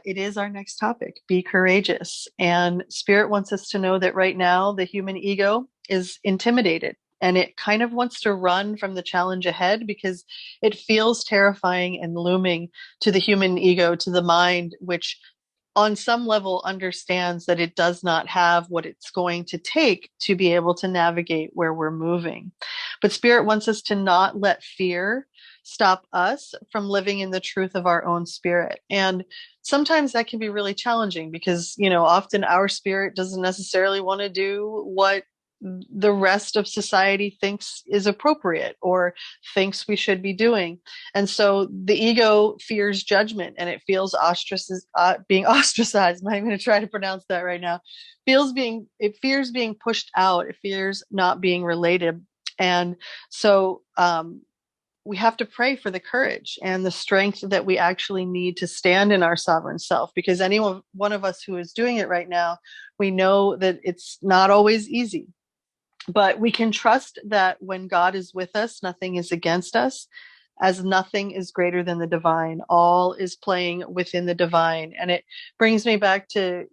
It is our next topic. Be courageous. And Spirit wants us to know that right now the human ego is intimidated and it kind of wants to run from the challenge ahead because it feels terrifying and looming to the human ego, to the mind, which on some level understands that it does not have what it's going to take to be able to navigate where we're moving. But Spirit wants us to not let fear stop us from living in the truth of our own spirit. And sometimes that can be really challenging because, often our spirit doesn't necessarily want to do what the rest of society thinks is appropriate or thinks we should be doing. And so the ego fears judgment and it feels being ostracized. I'm going to try to pronounce that right now. It fears being pushed out. It fears not being related. And so, we have to pray for the courage and the strength that we actually need to stand in our sovereign self, because one of us who is doing it right now, we know that it's not always easy. But we can trust that when God is with us, nothing is against us, as nothing is greater than the divine. All is playing within the divine. And it brings me back to,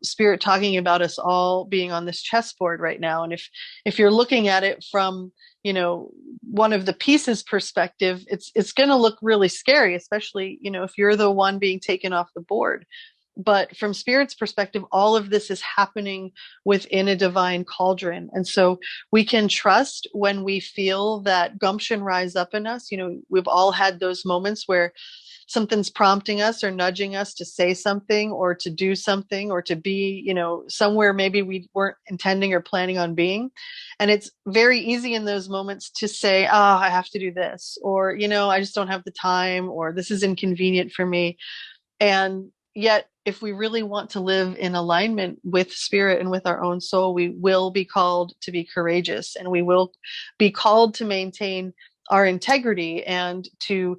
Spirit talking about us all being on this chessboard right now. And if you're looking at it from, one of the pieces perspective, it's going to look really scary, especially, if you're the one being taken off the board. But from Spirit's perspective, all of this is happening within a divine cauldron. And so we can trust when we feel that gumption rise up in us. We've all had those moments where something's prompting us or nudging us to say something or to do something or to be, somewhere maybe we weren't intending or planning on being. And it's very easy in those moments to say, I have to do this, or, I just don't have the time, or this is inconvenient for me. And yet, if we really want to live in alignment with Spirit and with our own soul, we will be called to be courageous, and we will be called to maintain our integrity and to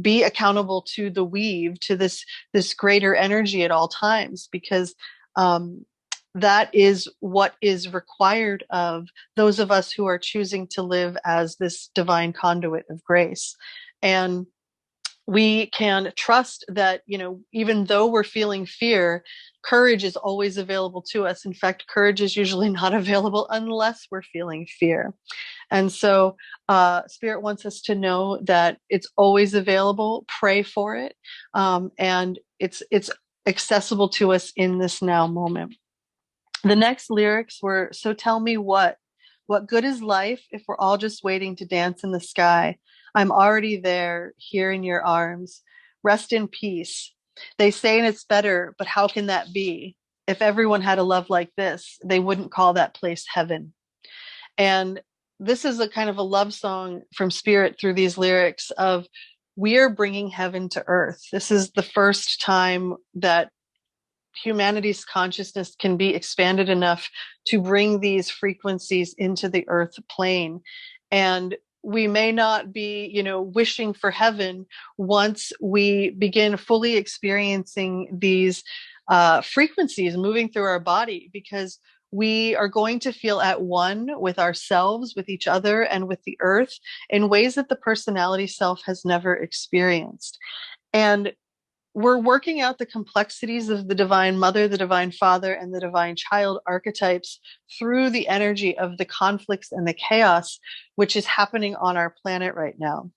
be accountable to the weave, to this greater energy at all times, because that is what is required of those of us who are choosing to live as this divine conduit of grace. And we can trust that, even though we're feeling fear, courage is always available to us. In fact, courage is usually not available unless we're feeling fear. And so Spirit wants us to know that it's always available. Pray for it. And it's accessible to us in this now moment. The next lyrics were, so tell me what good is life if we're all just waiting to dance in the sky? I'm already there, here in your arms. Rest in peace. They say it's better, but how can that be? If everyone had a love like this, they wouldn't call that place heaven. And this is a kind of a love song from Spirit through these lyrics of, we are bringing heaven to earth. This is the first time that humanity's consciousness can be expanded enough to bring these frequencies into the earth plane. And we may not be, wishing for heaven once we begin fully experiencing these frequencies moving through our body, because we are going to feel at one with ourselves, with each other, and with the earth in ways that the personality self has never experienced. And we're working out the complexities of the Divine Mother, the Divine Father, and the Divine Child archetypes through the energy of the conflicts and the chaos which is happening on our planet right now.